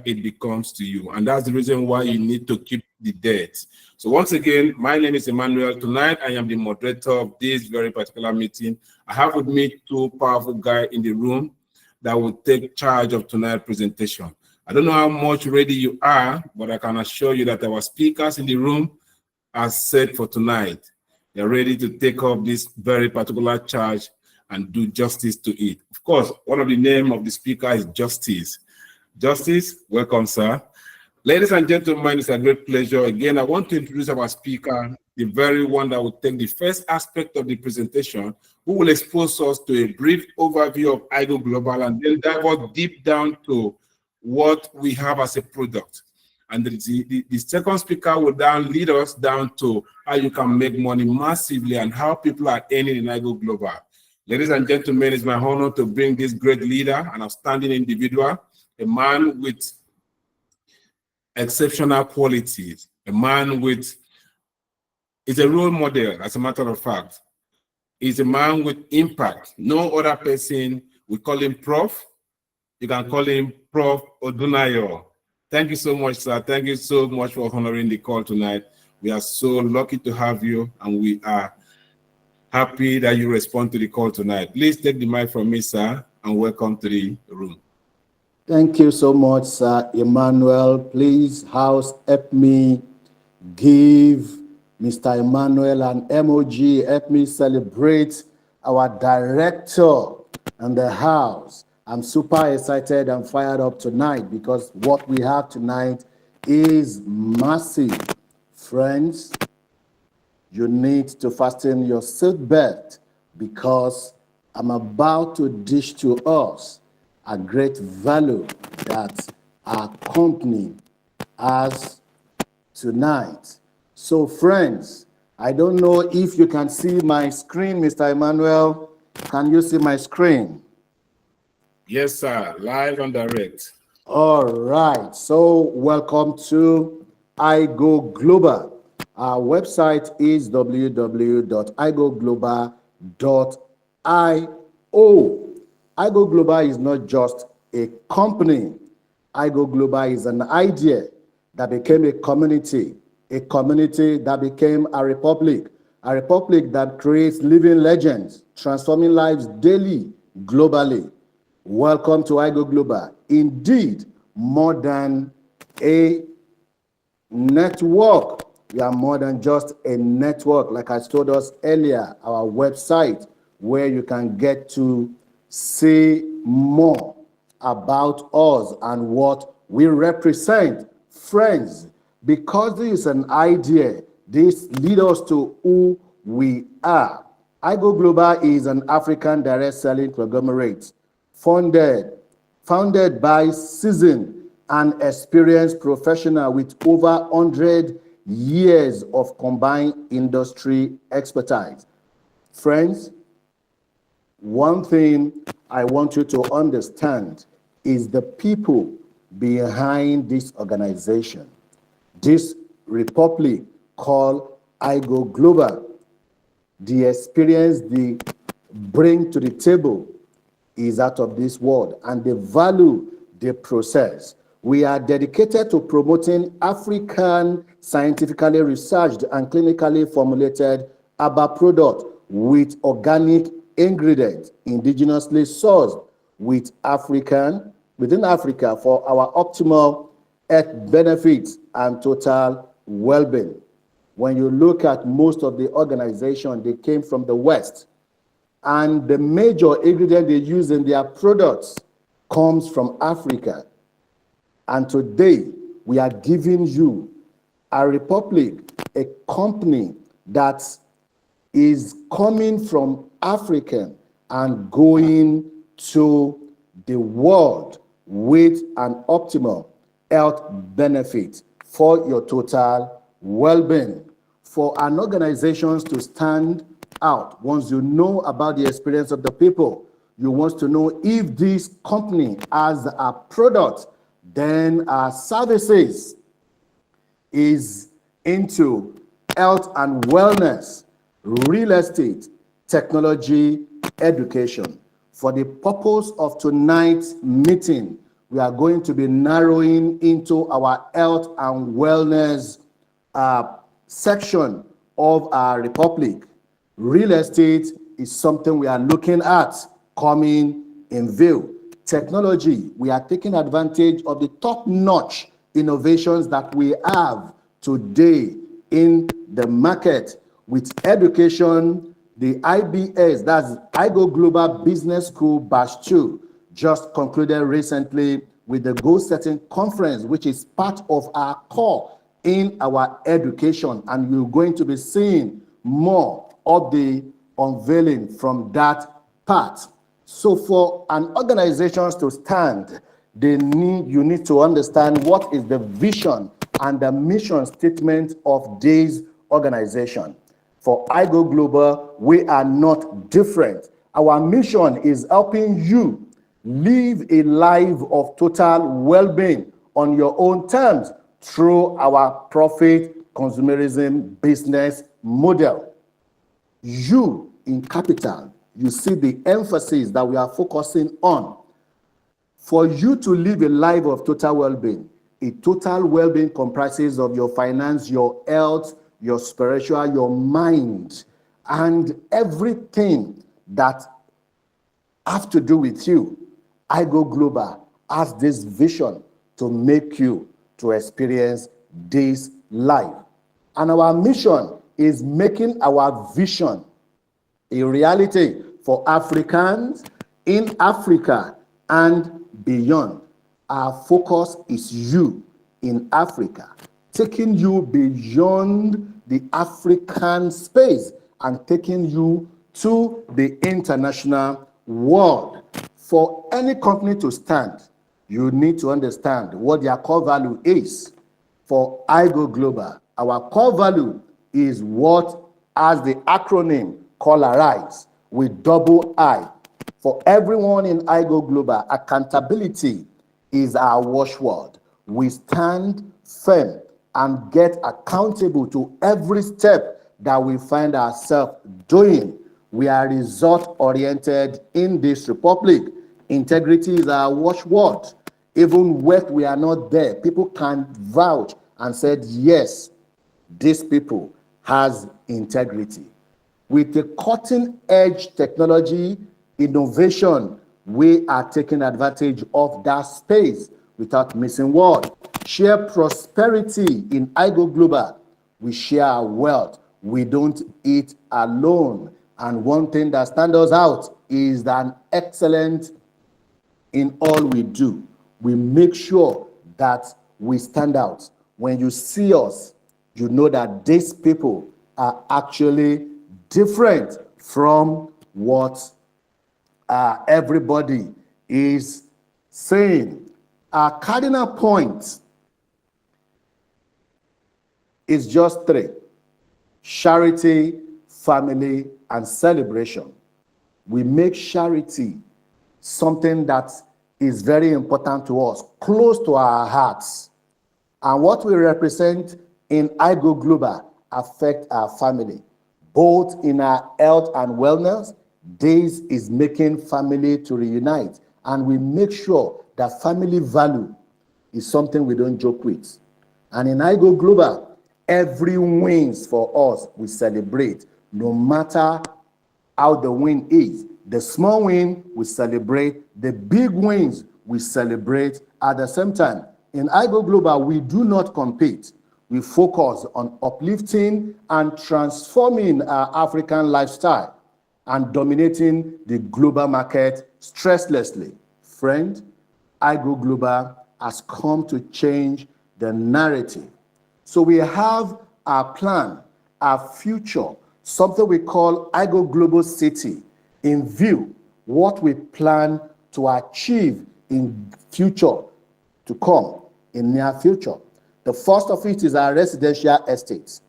it becomes to you. And that's the reason why you need to keep the debt. So once again, my name is Emmanuel. Tonight, I am the moderator of this very particular meeting. I have with me two powerful guys in the room that will take charge of tonight's presentation. I don't know how much ready you are, but I can assure you that our speakers in the room are set for tonight. They're ready to take up this very particular charge and do justice to it. Of course, one of the names of the speaker is Justice. Justice, welcome, sir. Ladies and gentlemen, it's a great pleasure. Again, I want to introduce our speaker, the very one that will take the first aspect of the presentation, who will expose us to a brief overview of IGO Global and then dive deep down to what we have as a product. And the second speaker will then lead us down to how you can make money massively and how people are earning in IGO Global. Ladies and gentlemen, it's my honor to bring this great leader, an outstanding individual, a man with exceptional qualities, a man with, is a role model, as a matter of fact. He's a man with impact. No other person, we call him Prof. You can call him Prof. Odunayo. Thank you so much, sir. Thank you so much for honoring the call tonight. We are so lucky to have you, and we are happy that you respond to the call tonight. Please take the mic from me, sir, and welcome to the room. Thank you so much, Sir Emmanuel. Please, House, help me give Mr. Emmanuel and MOG, help me celebrate our director and the House. I'm super excited and fired up tonight because what we have tonight is massive. Friends, you need to fasten your seatbelt because I'm about to dish to us a great value that our company has tonight. So friends, I don't know if you can see my screen, Mr. Emmanuel. Can you see my screen? Yes, sir. Live and direct. All right. So welcome to IGO Global. Our website is www.igoglobal.io. IGO Global is not just a company. IGO Global is an idea that became a community that became a republic that creates living legends, transforming lives daily, globally. Welcome to IGO Global. Indeed, more than a network. We are more than just a network. Like I told us earlier, our website where you can get to see more about us and what we represent. Friends, because this is an idea, this leads us to who we are. IGO Global is an African direct selling conglomerate founded by seasoned and experienced professionals with over 100 years of combined industry expertise. Friends, one thing I want you to understand is the people behind this organization, this republic called IGO Global. The experience they bring to the table is out of this world, and the value they process. We are dedicated to promoting African scientifically researched and clinically formulated herbal products with organic ingredients, indigenously sourced within Africa for our optimal health benefits and total well-being. When you look at most of the organizations, they came from the West, and the major ingredient they use in their products comes from Africa. And today, we are giving you a republic, a company that is coming from Africa and going to the world with an optimal health benefit for your total well-being. For an organization to stand out, once you know about the experience of the people, you want to know if this company has a product, then our services is into health and wellness, real estate, technology, education. For the purpose of tonight's meeting, we are going to be narrowing into our health and wellness section of our republic. Real estate is something we are looking at coming in view. Technology, we are taking advantage of the top-notch innovations that we have today in the market. With education, the IBS, that's IGO Global Business School Batch 2, just concluded recently with the Goal Setting Conference, which is part of our core in our education. And you're going to be seeing more of the unveiling from that part. So for an organization to stand, you need to understand what is the vision and the mission statement of this organization. For IGO Global, we are not different. Our mission is helping you live a life of total well-being on your own terms through our profit consumerism business model. You in capital, you see the emphasis that we are focusing on. For you to live a life of total well-being, a total well-being comprises of your finance, your health, your spiritual, your mind, and everything that has to do with you. IGO Global has this vision to make you to experience this life. And our mission is making our vision a reality for Africans in Africa and beyond. Our focus is you in Africa, taking you beyond the African space and taking you to the international world. For any company to stand, you need to understand what their core value is. For IGO Global, our core value is what, as the acronym colorize with double I. For everyone in IGO Global, accountability is our watchword. We stand firm and get accountable to every step that we find ourselves doing. We are result-oriented in this republic. Integrity is our watchword. Even when we are not there, people can vouch and say, yes, these people has integrity. With the cutting-edge technology innovation, we are taking advantage of that space without missing word. Share prosperity in IGO Global. We share our wealth. We don't eat alone. And one thing that stands us out is an excellent in all we do. We make sure that we stand out. When you see us, you know that these people are actually different from what everybody is saying. Our cardinal point is just three: charity, family, and celebration. We make charity something that is very important to us, close to our hearts. And what we represent in IGO Global affect our family, both in our health and wellness. This is making family to reunite, and we make sure that family value is something we don't joke with. And in IGO Global, every wins for us, we celebrate, no matter how the win is. The small win, we celebrate. The big wins, we celebrate at the same time. In IGO Global, we do not compete. We focus on uplifting and transforming our African lifestyle and dominating the global market stresslessly. Friend, IGO Global has come to change the narrative. So we have our plan, our future, something we call IGO Global City in view, what we plan to achieve in future to come, in near future. The first of it is our residential estates,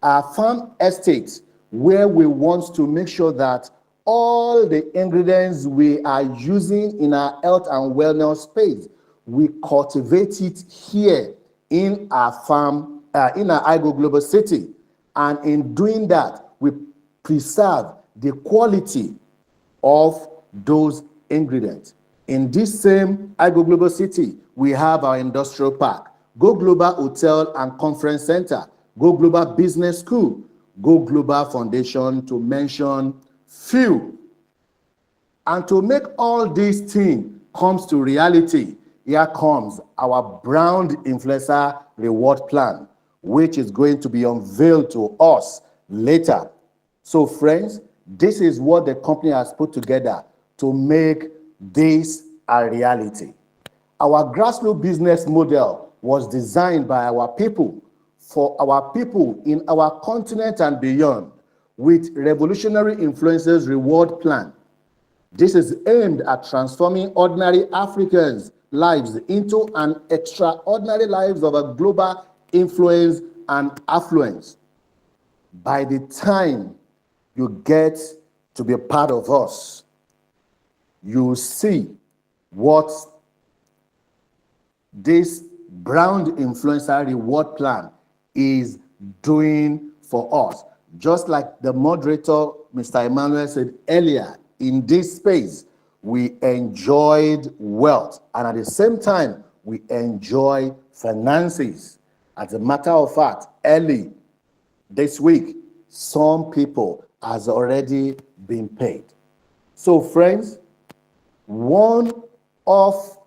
our farm estates, where we want to make sure that all the ingredients we are using in our health and wellness space, we cultivate it here in our farm, in our IGO Global City. And in doing that, we preserve the quality of those ingredients. In this same IGO Global City, we have our industrial park, Go Global Hotel and Conference Center, Go Global Business School, Go Global Foundation, to mention few. And to make all these things comes to reality, here comes our brand influencer reward plan, which is going to be unveiled to us later. So friends, this is what the company has put together to make this a reality. Our grassroots business model was designed by our people, for our people in our continent and beyond, with revolutionary influencers reward plan. This is aimed at transforming ordinary Africans' lives into an extraordinary lives of a global influence and affluence. By the time you get to be a part of us, you see what this brand influencer reward plan is doing for us. Just like the moderator, Mr. Emmanuel, said earlier, in this space, we enjoyed wealth, and at the same time, we enjoy finances. As a matter of fact, early this week, some people has already been paid. So friends, one of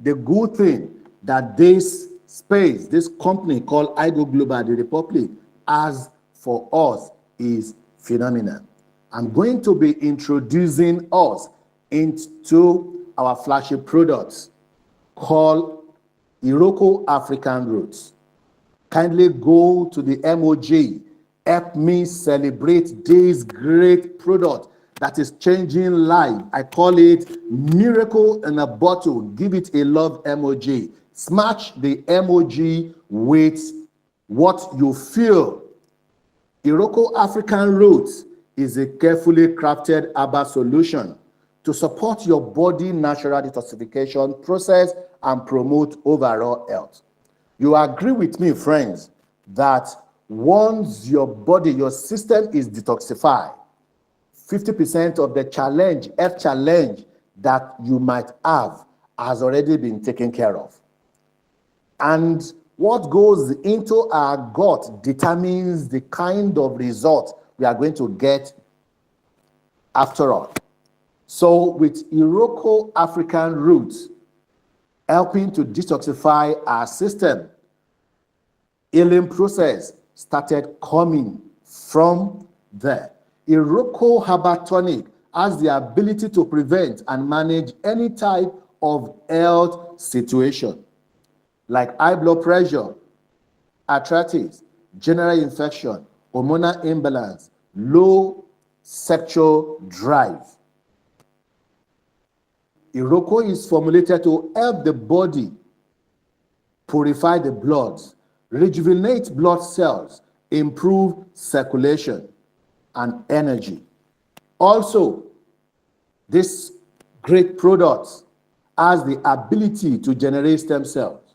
the good thing that this space, this company called IGO Global, the Republic, has for us is phenomenal. I'm going to be introducing us into our flagship products called Iroko African Roots. Kindly go to the MOJ. Help me celebrate this great product that is changing life. I call it Miracle in a Bottle. Give it a love emoji. Smash the emoji with what you feel. Iroko African Roots is a carefully crafted herbal solution to support your body natural detoxification process and promote overall health. You agree with me, friends, that once your body, your system is detoxified, 50% of the challenge, health challenge that you might have has already been taken care of. And what goes into our gut determines the kind of result we are going to get after all. So with Iroko African Roots helping to detoxify our system, healing process started coming from there. Iroko Herbal Tonic has the ability to prevent and manage any type of health situation like high blood pressure, arthritis, general infection, hormonal imbalance, low sexual drive. Iroko is formulated to help the body purify the blood, rejuvenate blood cells, improve circulation and energy. Also, this great product has the ability to generate stem cells.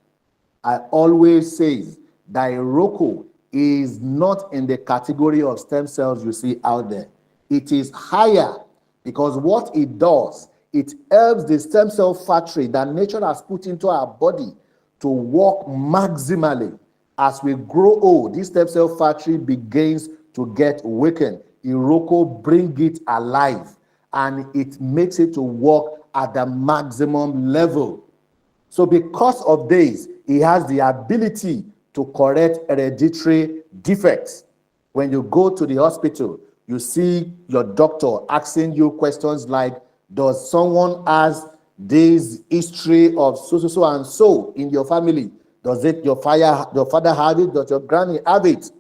I always say that Iroko is not in the category of stem cells you see out there. It is higher because what it does, it helps the stem cell factory that nature has put into our body to work maximally. As we grow old, this stem cell factory begins to get weakened. Iroko brings it alive and it makes it to work at the maximum level. So because of this, it has the ability to correct hereditary defects. When you go to the hospital, you see your doctor asking you questions like, does someone has this history of so and so in your family? Does it your father have it? Does your granny have it?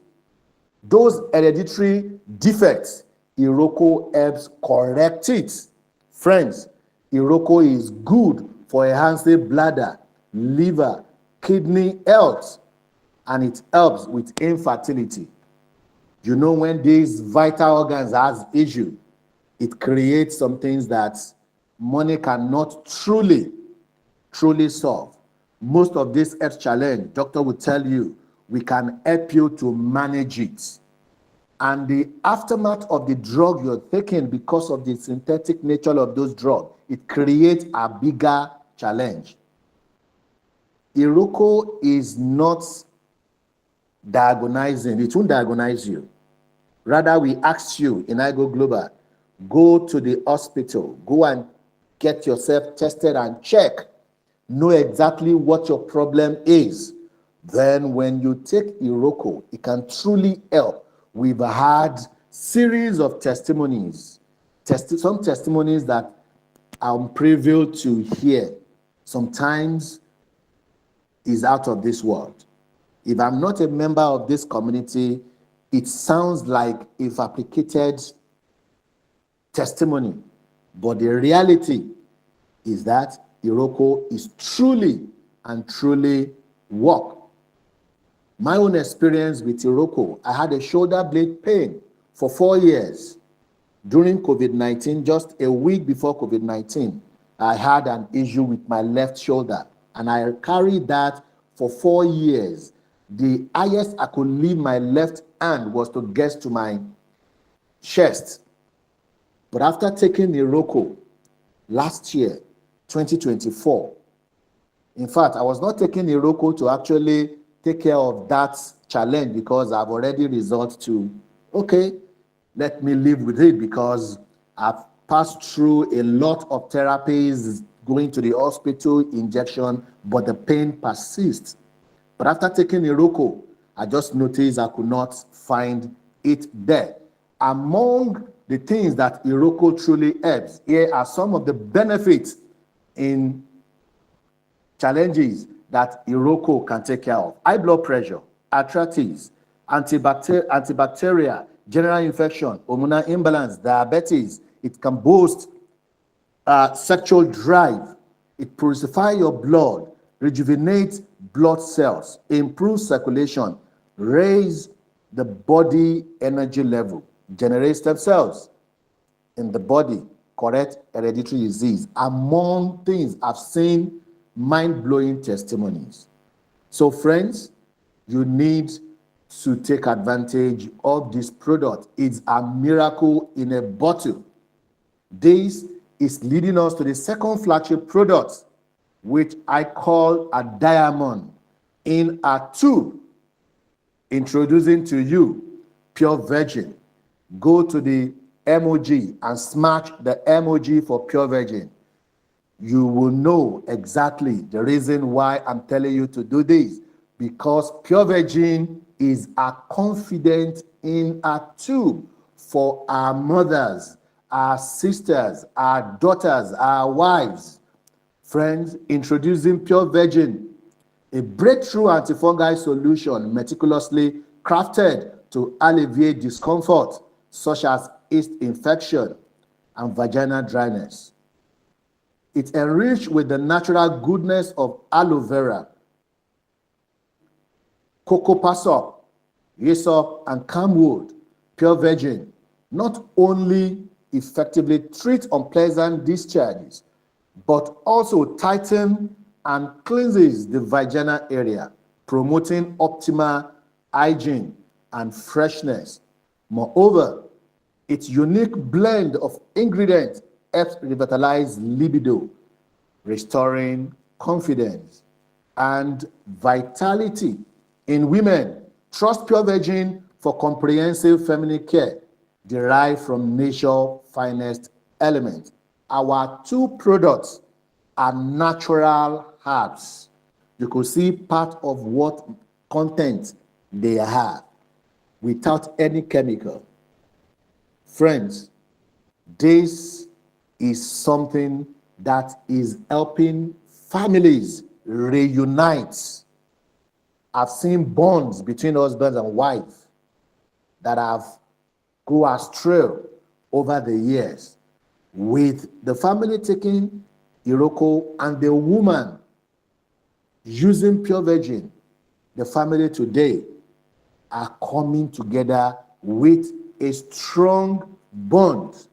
Those hereditary defects, Iroko helps correct it. Friends, Iroko is good for enhancing bladder, liver, kidney health, and it helps with infertility. You know, when these vital organs has issue, it creates some things that money cannot truly solve. Most of this health challenge, doctor will tell you, we can help you to manage it. And the aftermath of the drug you're taking because of the synthetic nature of those drugs it creates a bigger challenge. Iroko is not diagonizing. It won't diagonize you. Rather, we ask you in IGO Global, go to the hospital, go and get yourself tested and check. Know exactly what your problem is. Then when you take Iroko, it can truly help. We've had series of testimonies, some testimonies that I'm privy to hear. Sometimes is out of this world. If I'm not a member of this community, it sounds like a fabricated testimony. But the reality is that Iroko is truly and truly work. My own experience with Iroko, I had a shoulder blade pain for 4 years. During COVID-19, just a week before COVID-19, I had an issue with my left shoulder, and I carried that for 4 years. The highest I could leave my left hand was to get to my chest. But after taking Iroko last year, 2024, in fact, I was not taking Iroko to actually take care of that challenge because I've already resorted to, okay, let me live with it because I've passed through a lot of therapies, going to the hospital, injection, but the pain persists. But after taking Iroko, I just noticed I could not find it there. Among the things that Iroko truly helps, here are some of the benefits in challenges that Iroko can take care of. High blood pressure, arthritis, antibacterial, general infection, hormonal imbalance, diabetes. It can boost sexual drive. It purifies your blood, rejuvenates blood cells, improves circulation, raise the body energy level, generates stem cells in the body, correct hereditary disease. Among things, I've seen mind-blowing testimonies. So friends, you need to take advantage of this product. It's a miracle in a bottle. This is leading us to the second flagship product, which I call a diamond in a tube. Introducing to you Pure Virgin. Go to the emoji and smash the emoji for Pure Virgin. You will know exactly the reason why I'm telling you to do this, because Pure Virgin is a confidant in a tube for our mothers, our sisters, our daughters, our wives. Friends, introducing Pure Virgin, a breakthrough antifungal solution meticulously crafted to alleviate discomfort such as yeast infection and vaginal dryness. It's enriched with the natural goodness of aloe vera, cocoa passop, hyssop, and camwood. Pure Virgin not only effectively treats unpleasant discharges, but also tightens and cleanses the vaginal area, promoting optimal hygiene and freshness. Moreover, its unique blend of ingredients helps revitalize libido, restoring confidence and vitality in women. Trust Pure Virgin for comprehensive feminine care derived from nature's finest elements. Our two products are natural herbs. You could see part of what content they have without any chemical. Friends, this is something that is helping families reunite. I've seen bonds between husbands and wives that have gone astray over the years, with the family taking Iroko and the woman using Pure Virgin. The family today are coming together with a strong bond.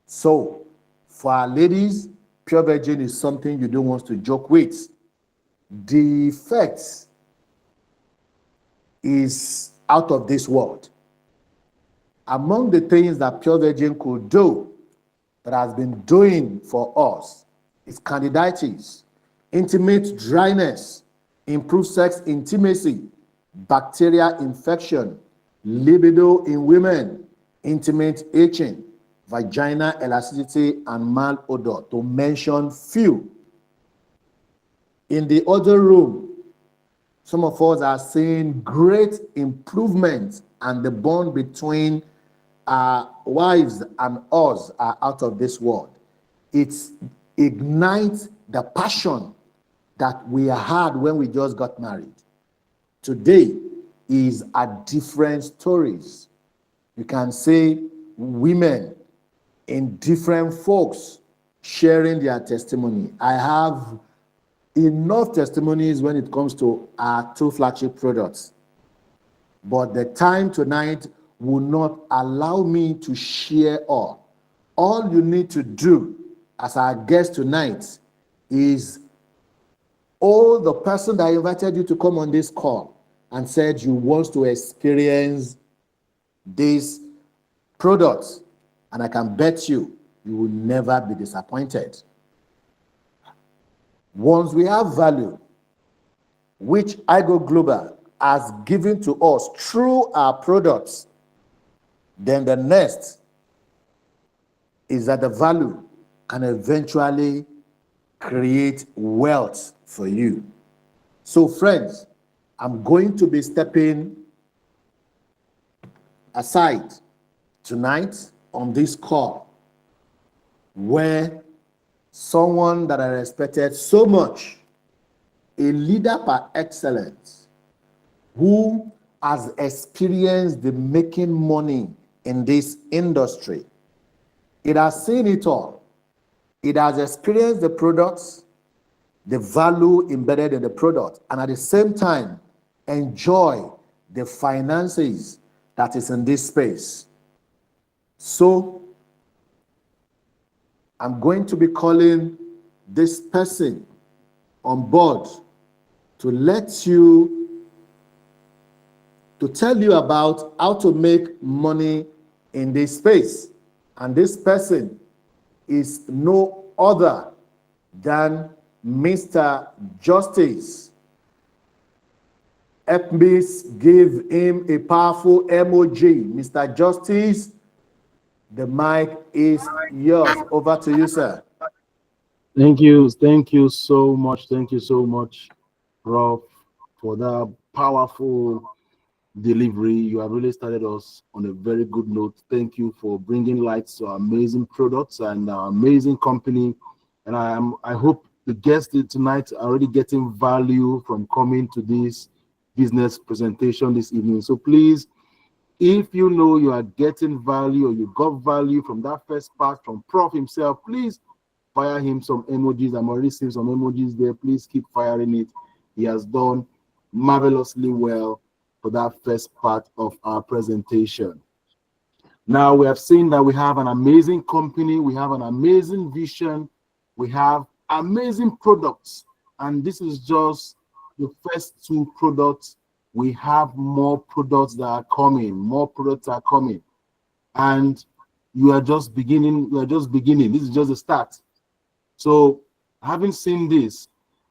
So, for our ladies, Pure Virgin is something you don't want to joke with. The effects is out of this world. Among the things that Pure Virgin could do that has been doing for us is candidiasis, intimate dryness, improved sex intimacy, bacterial infection, libido in women, intimate itching, vaginal elasticity, and malodor, to mention few. In the other room, some of us are seeing great improvement, and the bond between our wives and us are out of this world. It ignites the passion that we had when we just got married. Today is a different stories. You can see women in different folks sharing their testimony. I have enough testimonies when it comes to our two flagship products, but the time tonight will not allow me to share all. All you need to do as our guest tonight is the person that invited you to come on this call and said you want to experience these products, and I can bet you will never be disappointed. Once we have value, which IGO Global has given to us through our products, then the next is that the value can eventually create wealth for you. So friends, I'm going to be stepping aside tonight on this call where someone that I respected so much, a leader par excellence, who has experienced the making money in this industry. It has seen it all. It has experienced the products, the value embedded in the product, and at the same time, enjoy the finances that is in this space. So, I'm going to be calling this person on board to tell you about how to make money in this space. And this person is no other than Mr. Justice. Help me give him a powerful emoji. Mr. Justice, the mic is yours. Over to you, sir. Thank you so much, Prof, for that powerful delivery. You have really started us on a very good note. Thank you for bringing light to our amazing products and our amazing company. And I hope the guests tonight are already getting value from coming to this business presentation this evening. So please, if you know you are getting value or you got value from that first part from Prof himself, please fire him some emojis. I'm already seeing some emojis there. Please keep firing it. He has done marvelously well for that first part of our presentation. Now we have seen that we have an amazing company, we have an amazing vision, we have amazing products, and this is just the first two products. We have more products that are coming, and you are just beginning. This is just the start. So, having seen this,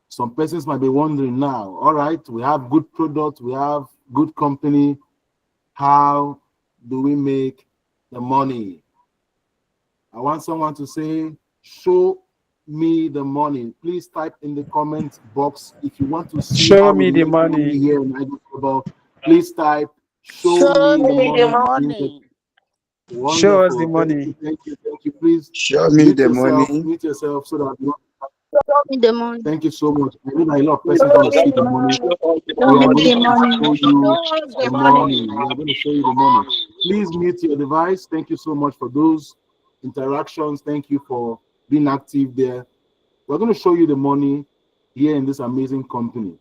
some persons might be wondering now, all right, we have good products, we have good company. How do we make the money? I want someone to say, show me the money. Please type in the comment box if you want to see Show how me we the make money money. here in IGO Global. Please type, show me the money. Show us the Wonderful. money. Thank you. Please Show me the money. mute yourself so that you. Show me the money. Thank you so much. I know that a lot of Show persons want to me see the the money. money. We are Show me going the to money. show you Show us the the money. money. We are going to show you the money. Please mute your device. Thank you so much for those interactions. Thank you for being active there. We're going to show you the money here in this amazing company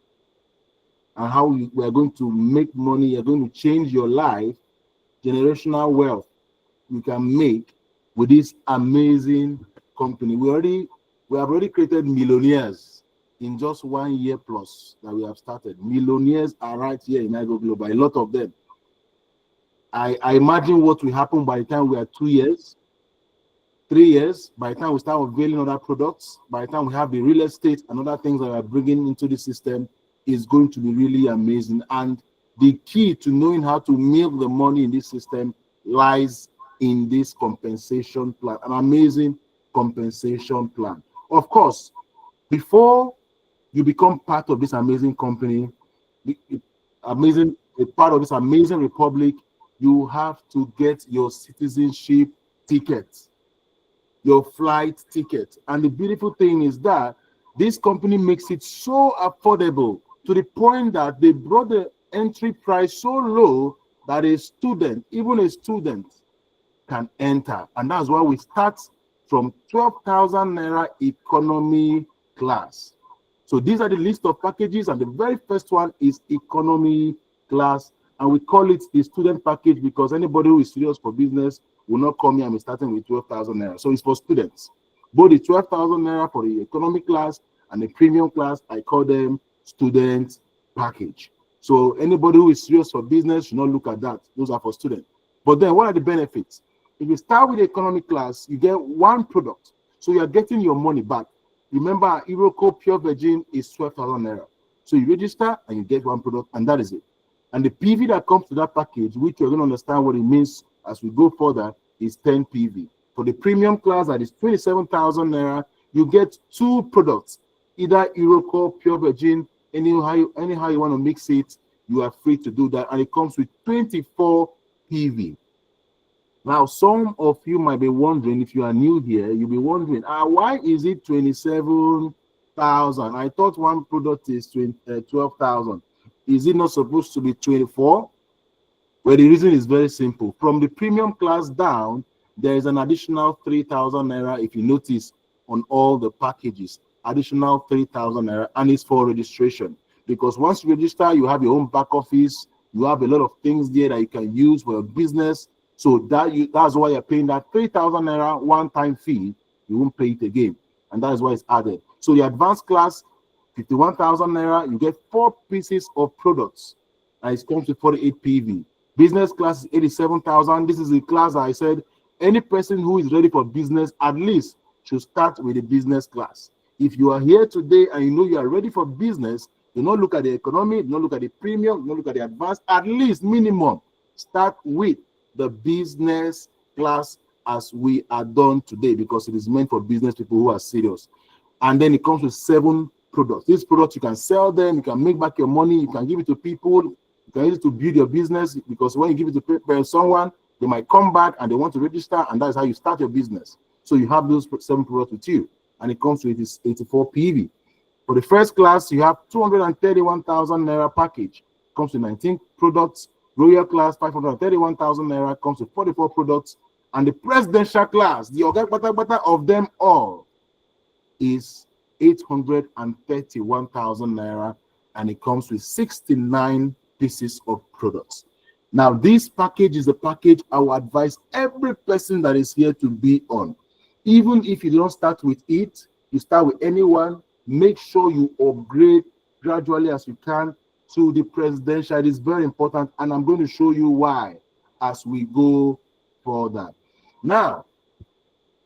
and how we are going to make money. You're going to change your life, generational wealth you can make with this amazing company. We have already created millionaires in just 1 year plus that we have started. Millionaires are right here in IGO Global, a lot of them. I imagine what will happen by the time we are 2 years. 3 years, by the time we start unveiling other products, by the time we have the real estate and other things that we are bringing into the system, is going to be really amazing. And the key to knowing how to milk the money in this system lies in this compensation plan, an amazing compensation plan. Of course, before you become part of this amazing company, a part of this amazing republic, you have to get your citizenship ticket, your flight ticket. And the beautiful thing is that this company makes it so affordable to the point that they brought the entry price so low that a student, even a student, can enter. And that's why we start from 12,000 Naira economy class. So these are the list of packages, and the very first one is economy class, and we call it the student package because anybody who is serious for business will not come here and be starting with 12,000 Naira. So it's for students. Both the 12,000 Naira for the economy class and the premium class, I call them student package. So anybody who is serious for business should not look at that. Those are for students. But then what are the benefits? If you start with the economy class, you get one product. So you are getting your money back. Remember, IGO Pure Virgin is 12,000 Naira. So you register and you get one product, and that is it. And the PV that comes to that package, which you're going to understand what it means as we go further, is 10 PV. For the premium class, that is 27,000 Naira, you get two products, either IGO Pure Virgin, anyhow you want to mix it, you are free to do that. And it comes with 24 PV. Now, some of you might be wondering, if you are new here, you'll be wondering, why is it 27,000? I thought one product is 12,000. Is it not supposed to be 24? Well, the reason is very simple. From the premium class down, there is an additional 3,000 Naira, if you notice, on all the packages. Additional 3,000 Naira, and it's for registration. Because once you register, you have your own back office. You have a lot of things there that you can use for your business. So that's why you're paying that 3,000 Naira one-time fee. You won't pay it again. And that is why it's added. So the advanced class, 51,000 Naira, you get 4 pieces of products. And it comes with 48 PV. Business class is 87,000. This is the class I said any person who is ready for business at least should start with the business class. If you are here today and you know you are ready for business, do not look at the economy, do not look at the premium, do not look at the advanced, at least minimum, start with the business class as we are done today, because it is meant for business people who are serious. And then it comes with 7 products. These products, you can sell them, you can make back your money, you can give it to people, you can use it to build your business, because when you give it to someone, they might come back and they want to register, and that's how you start your business. So you have those 7 products with you, and it comes with this 84 PV. For the first class, you have 231,000 Naira package. It comes with 19 products. Royal class, 531,000 Naira, comes with 44 products. And the presidential class, the bata of them all, is 831,000 Naira, and it comes with 69 pieces of products. Now, this package is the package I will advise every person that is here to be on. Even if you don't start with it, you start with anyone, make sure you upgrade gradually as you can to the presidential. It is very important, and I'm going to show you why as we go further. Now,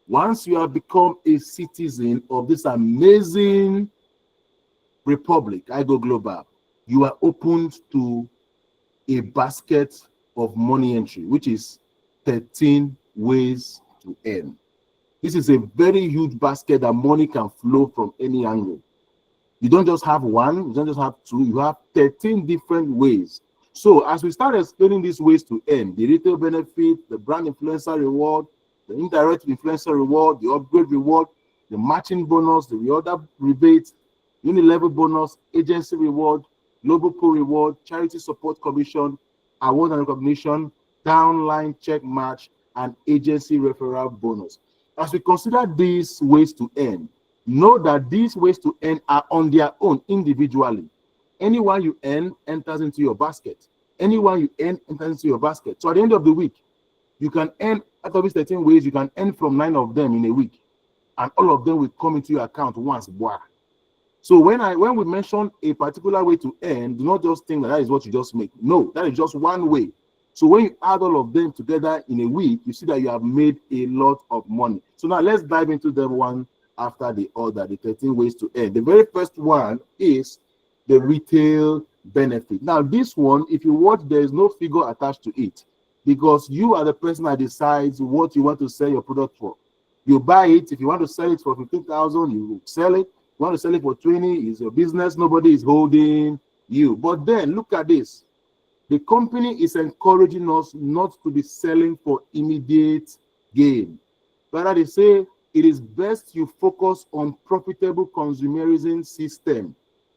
once you have become a citizen of this amazing republic, IGO Global, you are opened to a basket of money entry, which is 13 ways to earn. This is a very huge basket that money can flow from any angle. You don't just have one, you don't just have 2, you have 13 different ways. So as we start explaining these ways to earn, the retail benefit, the brand influencer reward, the indirect influencer reward, the upgrade reward, the matching bonus, the reorder rebate, unilevel bonus, agency reward, global co reward, charity support commission, award and recognition, downline check match, and agency referral bonus. As we consider these ways to earn, know that these ways to earn are on their own individually. Anyone you earn enters into your basket. Anyone you earn enters into your basket. So at the end of the week, you can earn, out of these 13 ways, you can earn from 9 of them in a week. And all of them will come into your account once. Wow. So when we mention a particular way to earn, do not just think that is what you just make. No, that is just one way. So when you add all of them together in a week, you see that you have made a lot of money. So now let's dive into them one after the other, the 13 ways to earn. The very first one is the retail benefit. Now this one, if you watch, there is no figure attached to it because you are the person that decides what you want to sell your product for. You buy it. If you want to sell it for 15,000, you sell it. You want to sell it for 20, it's your business. Nobody is holding you. But then look at this. The company is encouraging us not to be selling for immediate gain. Rather, they say it is best you focus on profitable consumerism system.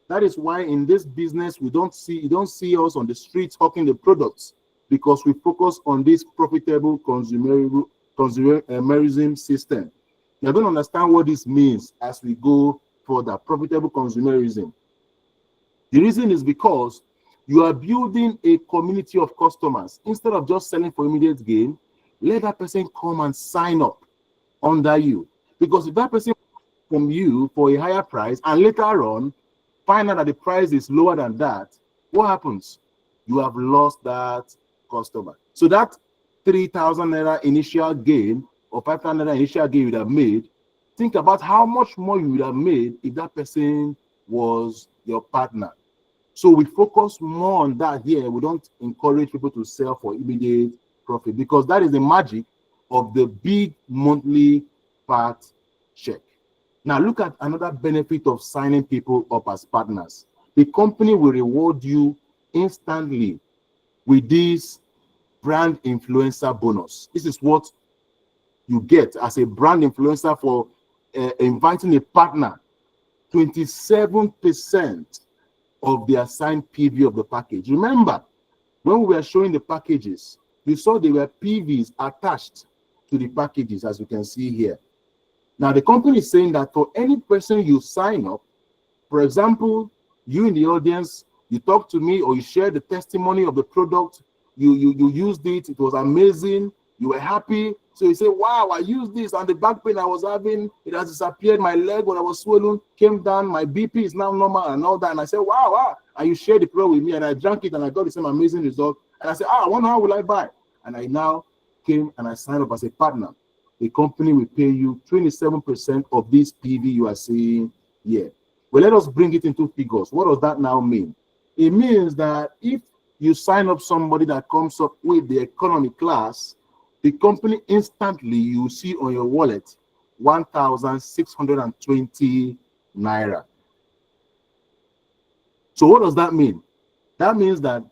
That is why in this business, you don't see us on the streets hawking the products because we focus on this profitable consumerism system. You're going to understand what this means as we go further. Profitable consumerism. The reason is because you are building a community of customers. Instead of just selling for immediate gain, let that person come and sign up under you. Because if that person from you for a higher price and later on find out that the price is lower than that, what happens? You have lost that customer. So that 3,000 naira initial gain or 5,000 naira initial gain you would have made, think about how much more you would have made if that person was your partner. So we focus more on that here. We don't encourage people to sell for immediate profit because that is the magic of the big monthly part check. Now look at another benefit of signing people up as partners. The company will reward you instantly with this brand influencer bonus. This is what you get as a brand influencer for inviting a partner. 27% of the assigned PV of the package. Remember, when we were showing the packages, you saw there were PVs attached to the packages, as you can see here. Now, the company is saying that for any person you sign up, for example, you in the audience, you talk to me or you share the testimony of the product, you used it, it was amazing, you were happy. So you say, wow, I used this and the back pain I was having, it has disappeared. My leg, when I was swollen, came down. My BP is now normal and all that. And I said, wow. And you shared the product with me and I drank it and I got the same amazing result. And I said, I wonder how will I buy? And I now came and I signed up as a partner. The company will pay you 27% of this PV you are seeing here. Well, let us bring it into figures. What does that now mean? It means that if you sign up somebody that comes up with the economy class, the company instantly, you see on your wallet 1,620 naira. So what does that mean? That means that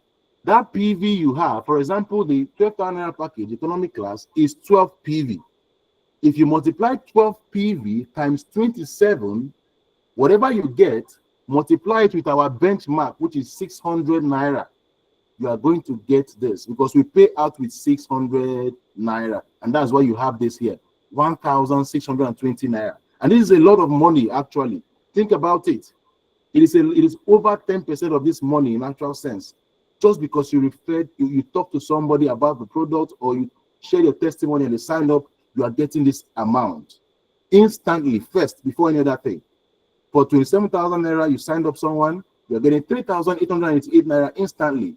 that PV you have, for example, the 12,000 naira package, economy class, is 12 PV. If you multiply 12 PV times 27, whatever you get, multiply it with our benchmark, which is 600 naira. You are going to get this because we pay out with 600 naira, and that's why you have this here, 1,620 naira. And this is a lot of money, actually. Think about it. It is over 10% of this money in actual sense, just because you talk to somebody about the product or you share your testimony and they sign up, you are getting this amount instantly first before any other thing. For 27,000 naira, you signed up someone, you are getting 3,888 naira instantly.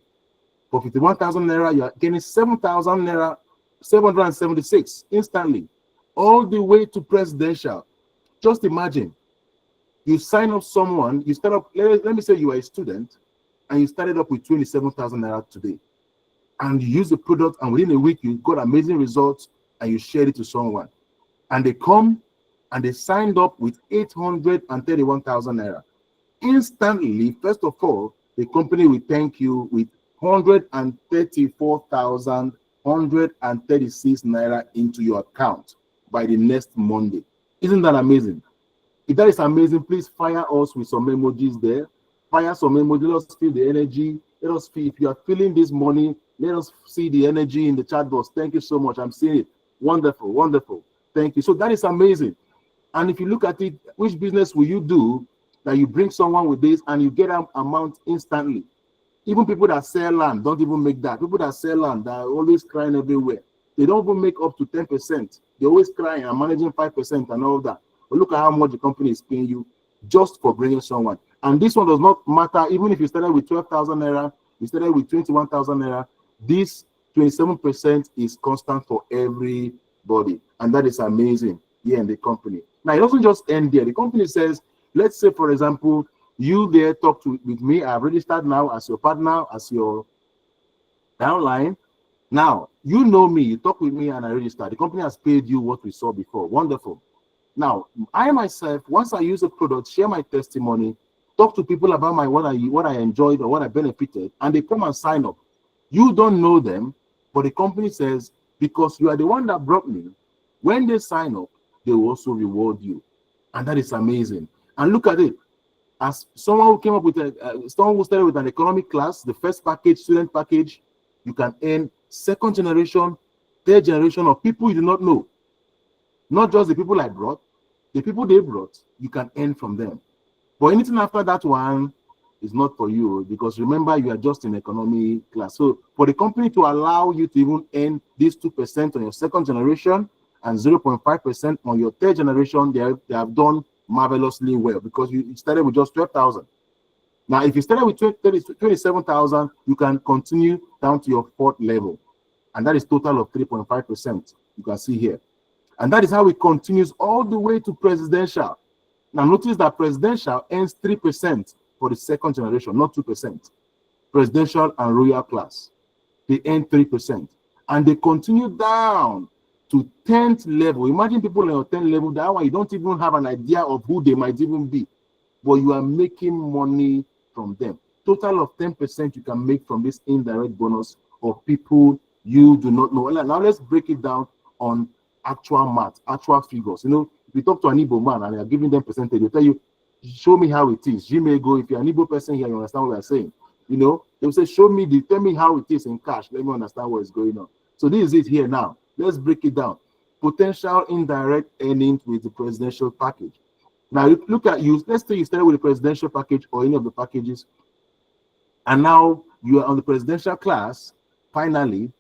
For 51,000 naira, you are getting 7,000 naira, 776 instantly, all the way to presidential. Just imagine, you sign up someone, you start up, let me say you are a student, and you started up with 27,000 naira today, and you use the product, and within a week, you got amazing results, and you shared it to someone, and they come, and they signed up with 831,000 naira. Instantly, first of all, the company will thank you with 134,136 naira into your account by the next Monday. Isn't that amazing? If that is amazing, please fire us with some emojis there. Fire some emojis. Let us feel the energy. Let us feel, if you are feeling this money, let us see the energy in the chat box. Thank you so much. I'm seeing it. Wonderful, wonderful. Thank you. So that is amazing. And if you look at it, which business will you do that you bring someone with this and you get an amount instantly? Even people that sell land don't even make that. People that sell land, are always crying everywhere. They don't even make up to 10%. They're always crying and managing 5% and all that. But look at how much the company is paying you just for bringing someone. And this one does not matter. Even if you started with 12,000 naira, you started with 21,000 naira, this 27% is constant for everybody. And that is amazing here in the company. Now, it doesn't just end there. The company says, let's say, for example, you there talk with me. I've registered now as your partner, as your downline. Now, you know me, you talk with me and I register. The company has paid you what we saw before. Wonderful. Now, I myself, once I use a product, share my testimony, talk to people about what I enjoyed or what I benefited, and they come and sign up. You don't know them, but the company says, because you are the one that brought me, when they sign up, they will also reward you. And that is amazing. And look at it. As someone who came up with someone who started with an economic class, the first package, student package, you can earn second generation, third generation of people you do not know. Not just the people I brought, the people they brought, you can earn from them. But anything after that one is not for you, because remember, you are just in economy class. So for the company to allow you to even earn this 2% on your second generation and 0.5% on your third generation, they have done marvelously well, because you started with just 12,000. Now, if you started with 27,000, you can continue down to your fourth level. And that is total of 3.5%. You can see here. And that is how it continues all the way to presidential. Now, notice that presidential earns 3% for the second generation, not 2%. Presidential and royal class, they earn 3%. And they continue down to 10th level. Imagine people on your 10th level, that one you don't even have an idea of who they might even be, but you are making money from them. Total of 10% you can make from this indirect bonus of people you do not know. Now let's break it down on actual math, actual figures. You know, if you talk to an Igbo man and you're giving them percentage, they'll tell you, show me how it is. Jimmy go, if you're an Igbo person here, you understand what I'm saying. You know, they'll say, tell me how it is in cash. Let me understand what is going on. So this is it here now. Let's break it down. Potential indirect earnings with the presidential package. Now, look at you. Let's say you started with the presidential package or any of the packages, and now you are on the presidential class. Finally,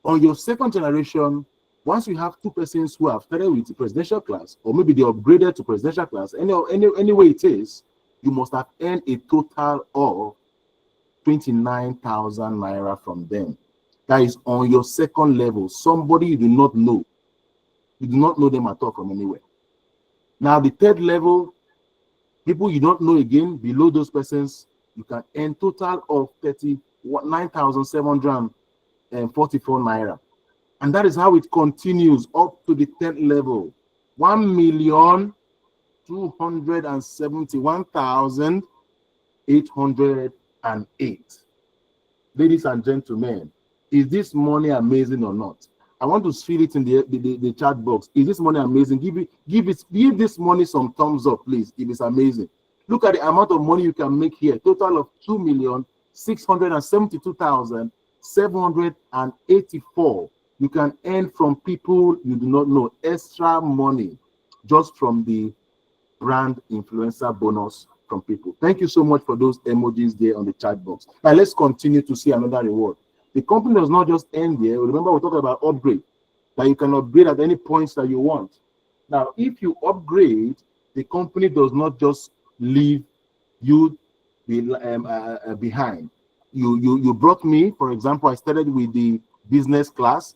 on your second generation, once you have two persons who have started with the presidential class, or maybe they upgraded to presidential class, any way it is, you must have earned a total of 29,000 naira from them. That is on your second level. Somebody you do not know. You do not know them at all from anywhere. Now, the third level, people you don't know again, below those persons, you can earn total of 39,744 naira. And that is how it continues up to the 10th level. 1,271,808. Ladies and gentlemen, is this money amazing or not? I want to feel it in the chat box. Is this money amazing? Give this money some thumbs up, please, if it's amazing. Look at the amount of money you can make here. Total of 2,672,784. You can earn from people you do not know. Extra money just from the brand influencer bonus from people. Thank you so much for those emojis there on the chat box. Now let's continue to see another reward. The company does not just end there. Remember, we're talking about upgrade, that you can upgrade at any points that you want. Now, if you upgrade, the company does not just leave you behind. You brought me, for example, I started with the business class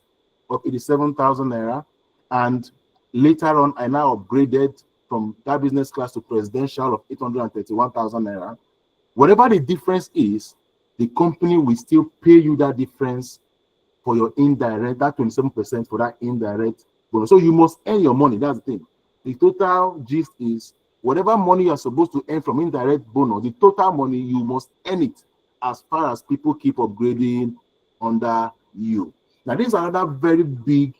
of 87,000 naira, and later on, I now upgraded from that business class to presidential of 831,000 naira. Whatever the difference is, the company will still pay you that difference for your indirect, that 27% for that indirect bonus. So you must earn your money. That's the thing. The total gist is whatever money you are supposed to earn from indirect bonus, the total money, you must earn it as far as people keep upgrading under you. Now, this is another very big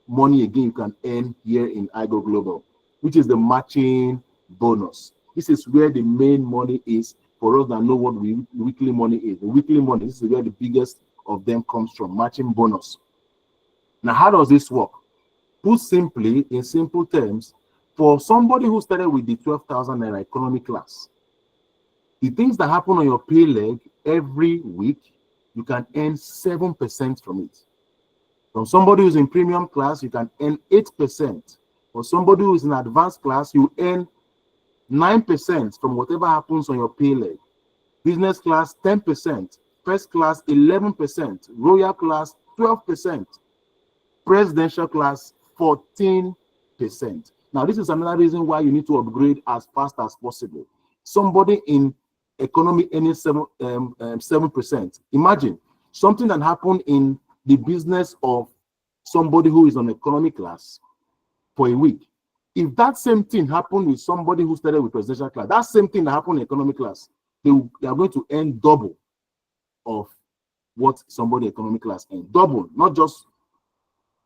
money again you can earn here in IGO Global, which is the matching bonus. This is where the main money is for us that know what weekly money is. The weekly money, this is where the biggest of them comes from, matching bonus. Now, how does this work? Put simply, in simple terms, for somebody who started with the 12,000 naira economy class, the things that happen on your pay leg every week, you can earn 7% from it. From somebody who's in premium class, you can earn 8%. For somebody who's in advanced class, you earn 9% from whatever happens on your pay leg. Business class, 10%. First class, 11%. Royal class, 12%. Presidential class, 14%. Now, this is another reason why you need to upgrade as fast as possible. Somebody in economy earning 7%. Imagine something that happened in the business of somebody who is on economy class for a week. If that same thing happened with somebody who started with presidential class, that same thing that happened in economy class, they are going to earn double of what somebody economy class earned. Double, not just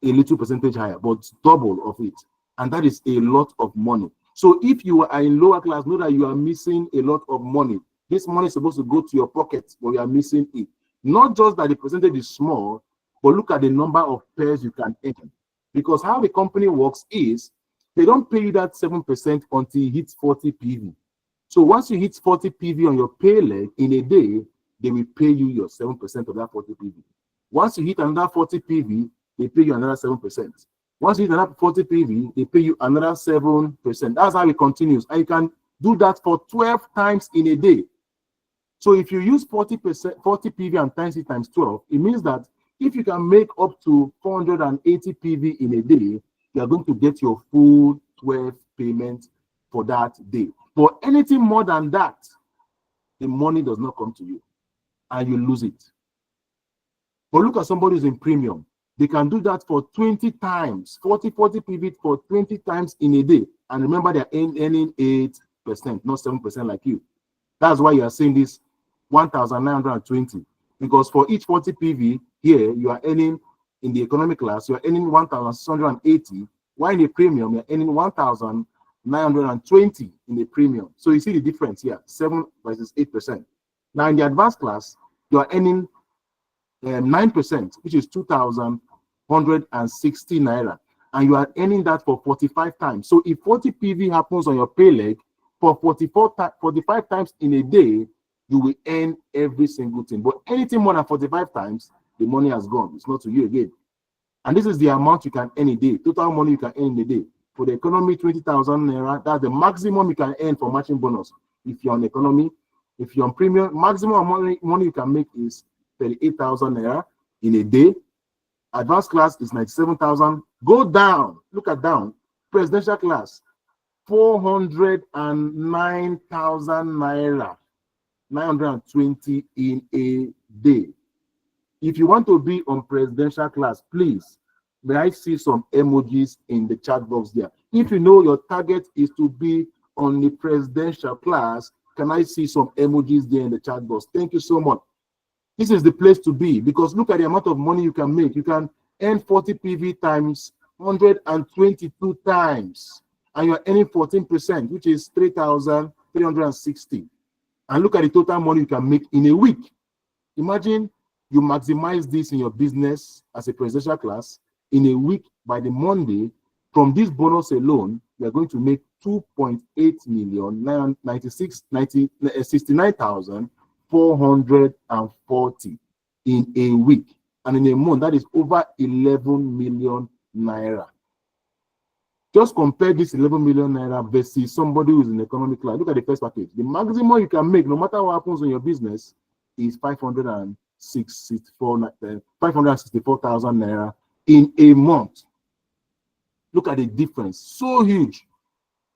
a little percentage higher, but double of it. And that is a lot of money. So if you are in lower class, know that you are missing a lot of money. This money is supposed to go to your pocket, but you are missing it. Not just that the percentage is small, but look at the number of pairs you can earn. Because how the company works is, they don't pay you that 7% until you hit 40 PV. So once you hit 40 PV on your pay leg in a day, they will pay you your 7% of that 40 PV. Once you hit another 40 PV, they pay you another 7%. Once you hit another 40 PV, they pay you another 7%. That's how it continues. And you can do that for 12 times in a day. So if you use 40%, 40 PV and times it times 12, it means that if you can make up to 480 PV in a day, you are going to get your full 12 payment for that day. For anything more than that, the money does not come to you and you lose it. But look at somebody who's in premium. They can do that for 20 times, 40 PV for 20 times in a day. And remember, they're earning 8%, not 7% like you. That's why you are seeing this 1,920. Because for each 40 PV here, you are earning, in the economy class, you are earning 1,680. While in the premium, you're earning 1,920 in the premium. So you see the difference here, 7 versus 8%. Now in the advanced class, you are earning 9%, which is 2,160 naira, and you are earning that for 45 times. So if 40 PV happens on your pay leg for 45 times in a day, you will earn every single thing. But anything more than 45 times, the money has gone. It's not to you again. And this is the amount you can earn a day, total money you can earn in a day. For the economy, 20,000 naira, that's the maximum you can earn for matching bonus. If you're on economy, if you're on premium, maximum money you can make is 38,000 naira in a day. Advanced class is 97,000. Go down, look at down. Presidential class, 409,000 naira, 920 in a day. If you want to be on presidential class, please, may I see some emojis in the chat box there. If you know your target is to be on the presidential class, can I see some emojis there in the chat box? Thank you so much. This is the place to be, because look at the amount of money you can make. You can earn 40 PV times 122 times, and you're earning 14%, which is 3,360. And look at the total money you can make in a week. Imagine you maximize this in your business as a presidential class in a week. By the Monday, from this bonus alone, you're going to make 2.8 million 69,440 in a week, and in a month that is over 11 million naira. Just compare this 11 million naira versus somebody who is in economic class. Look at the first package. The maximum you can make, no matter what happens in your business, is 564,000 naira in a month. Look at the difference, so huge.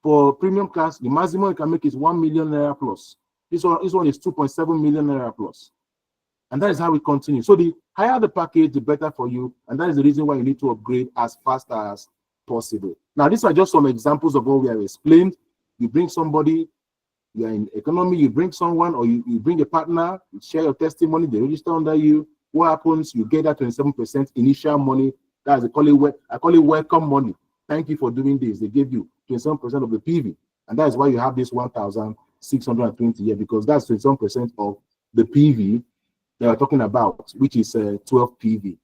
For premium class, the maximum you can make is 1 million naira plus. This one is 2.7 million naira plus. And that is how we continue. So the higher the package, the better for you. And that is the reason why you need to upgrade as fast as possible. Now, these are just some examples of what we have explained. You bring somebody, you are in economy, you bring someone, or you bring a partner, you share your testimony, they register under you. What happens? You get that 27% initial money. That's I call it welcome money. Thank you for doing this. They give you 27% of the PV. And that is why you have this 1,620 here, because that's 27% of the PV they are talking about, which is 12 PV,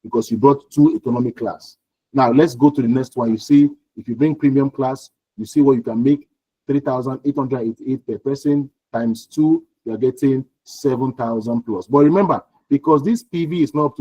because you brought 2 economic class. Now let's go to the next one. You see, if you bring premium class, you see what you can make, 3,888 per person times 2, you are getting 7,000 plus. But remember, because this PV is not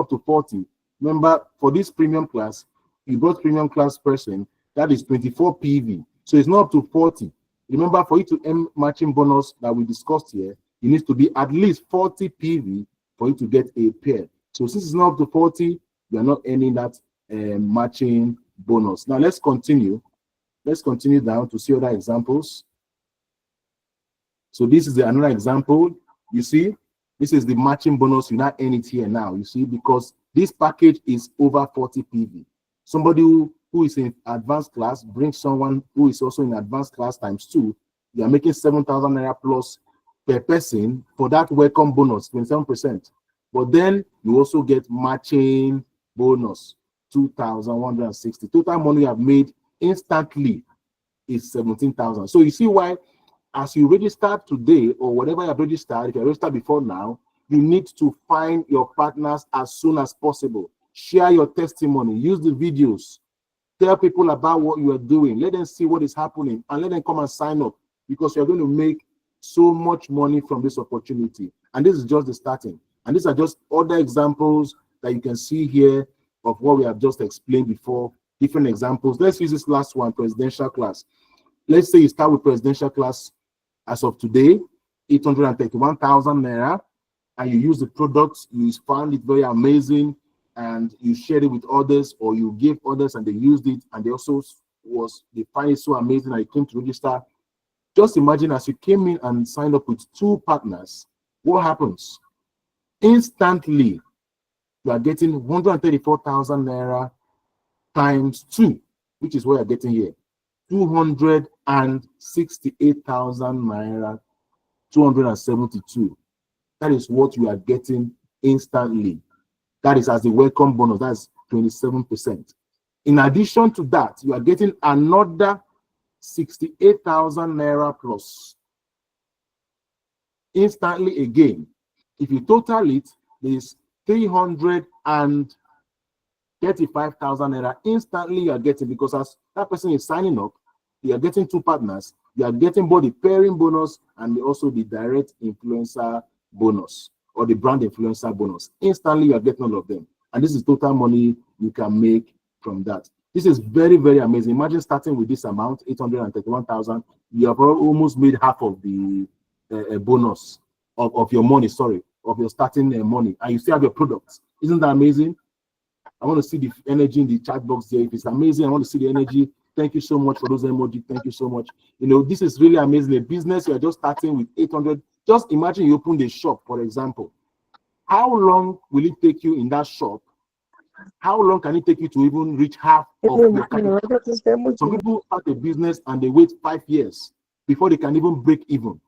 up to 40. Remember, for this premium class, you brought premium class person, that is 24 PV. So it's not up to 40. Remember, for you to earn matching bonus that we discussed here, you need to be at least 40 PV for you to get a pair. So since it's not up to 40, you are not earning that matching bonus. Now let's continue. Let's continue down to see other examples. So this is another example. You see, this is the matching bonus. You not earn it here now. You see, because this package is over 40 PV. Somebody who is in advanced class brings someone who is also in advanced class times 2. You are making 7,000 naira plus per person for that welcome bonus, 27%. But then you also get matching bonus, 2,160. Total money you have made instantly is 17,000. So you see why, as you register today or whatever you have registered, if you registered before now, you need to find your partners as soon as possible. Share your testimony, use the videos, tell people about what you are doing, let them see what is happening, and let them come and sign up, because you're going to make so much money from this opportunity. And this is just the starting. And these are just other examples that you can see here of what we have just explained before, different examples. Let's use this last one, presidential class. Let's say you start with presidential class as of today, 831,000 naira, and you use the products, you found it very amazing, and you shared it with others, or you gave others and they used it, and they also they find it so amazing and they came to register. Just imagine, as you came in and signed up with 2 partners, what happens? Instantly, you are getting 134,000 naira times 2, which is what you're getting here. 268,000 naira, 272. That is what you are getting instantly. That is as the welcome bonus. That's 27%. In addition to that, you are getting another 68,000 naira plus instantly again. If you total it, there is 335,000 naira instantly you are getting, because as that person is signing up, you are getting 2 partners. You are getting both the pairing bonus and also the direct influencer bonus, or the brand influencer bonus. Instantly, you are getting all of them. And this is total money you can make from that. This is very, very amazing. Imagine starting with this amount, 831,000. You have almost made half of the bonus of your money, of your starting money. And you still have your products. Isn't that amazing? I want to see the energy in the chat box there. If it's amazing, I want to see the energy. Thank you so much for those emojis. Thank you so much. You know, this is really amazing. A business, you're just starting with 800. Just imagine you open a shop, for example. How long will it take you in that shop? How long can it take you to even reach half of your capital? Some people start a business and they wait 5 years before they can even break even.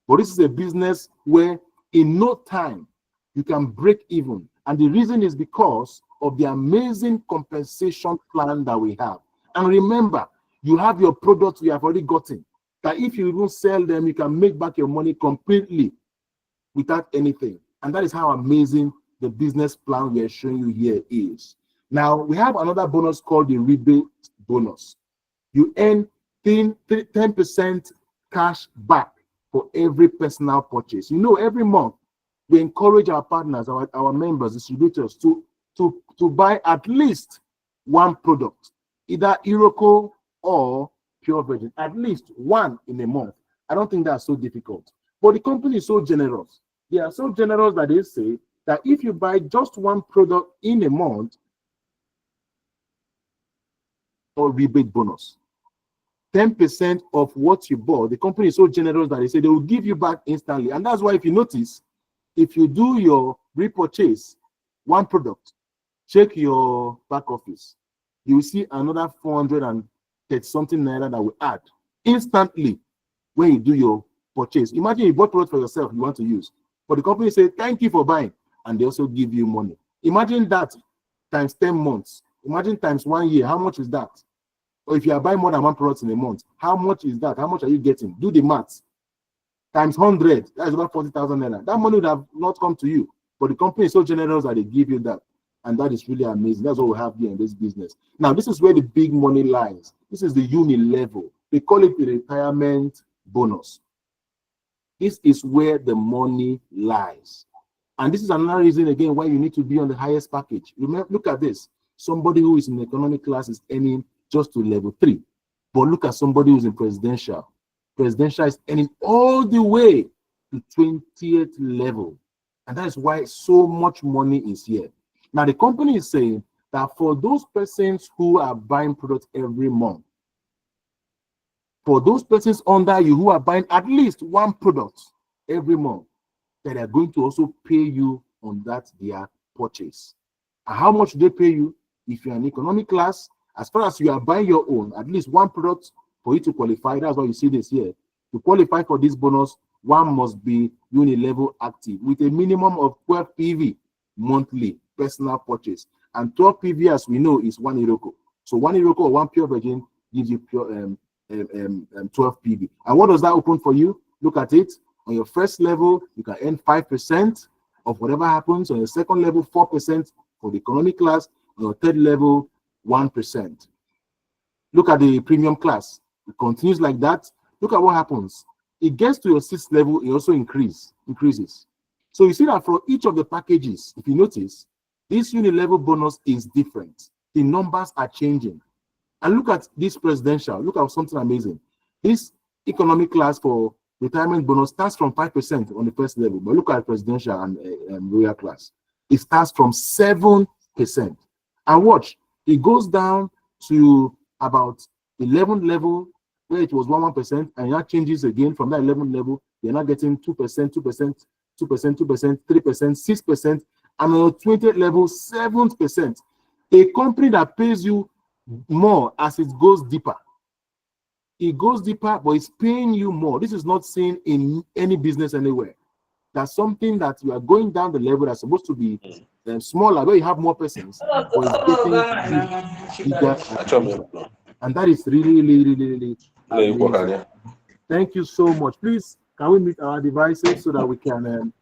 But this is a business where in no time you can break even. And the reason is because of the amazing compensation plan that we have. And remember, you have your products you have already gotten, that if you even sell them, you can make back your money completely without anything. And that is how amazing the business plan we are showing you here is. Now, we have another bonus called the rebate bonus. You earn 10% cash back for every personal purchase. You know, every month, we encourage our partners, our members, distributors to buy at least 1 product, either Iroko or Pure Virgin, at least 1 in a month. I don't think that's so difficult. But the company is so generous. They are so generous that they say that if you buy just 1 product in a month, or rebate bonus, 10% of what you bought, the company is so generous that they say they will give you back instantly. And that's why, if you notice, if you do your repurchase 1 product, check your back office, you will see another 430 something naira that will add instantly when you do your purchase. Imagine you bought product for yourself you want to use, but the company say thank you for buying, and they also give you money. Imagine that times 10 months. Imagine times 1 year. How much is that? Or if you are buying more than 1 product in a month, how much is that? How much are you getting? Do the maths. Times 100, that's about 40,000 naira. That money would have not come to you, but the company is so generous that they give you that. And that is really amazing. That's what we have here in this business. Now, this is where the big money lies. This is the uni level. They call it the retirement bonus. This is where the money lies. And this is another reason, again, why you need to be on the highest package. Remember, look at this. Somebody who is in economic class is earning just to level 3. But look at somebody who's in presidential. Presidential is earning all the way to 20th level. And that is why so much money is here. Now, the company is saying that for those persons who are buying products every month, for those persons under you who are buying at least one product every month, that are going to also pay you on that their purchase. And how much do they pay you? If you're an economic class, as far as you are buying your own, at least one product for you to qualify, that's why you see this here. To qualify for this bonus, one must be uni-level active with a minimum of 12 PV monthly personal purchase. And 12 PV, as we know, is 1 Iroko. So 1 Iroko or 1 pure virgin gives you pure 12 PV. And what does that open for you? Look at it. On your first level, you can earn 5% of whatever happens. On your second level, 4% for the economic class. On your third level, 1%. Look at the premium class. It continues like that. Look at what happens. It gets to your sixth level, it also increases. So you see that for each of the packages, if you notice, this uni-level bonus is different. The numbers are changing. And look at this presidential. Look at something amazing. This economic class for retirement bonus starts from 5% on the first level. But look at presidential and royal class. It starts from 7%. And watch, it goes down to about 11 level where it was 1%, and that changes again from that 11 level. You're not getting 2%, 2%, 2%, 2%, 3%, 6%, and on the 20th level, 7%. A company that pays you more as it goes deeper. It goes deeper, but it's paying you more. This is not seen in any business anywhere. That's something that you are going down the level that's supposed to be smaller, where you have more persons, but it's getting bigger. And that is really, really, really amazing. Thank you so much. Please, can we mute our devices so that we can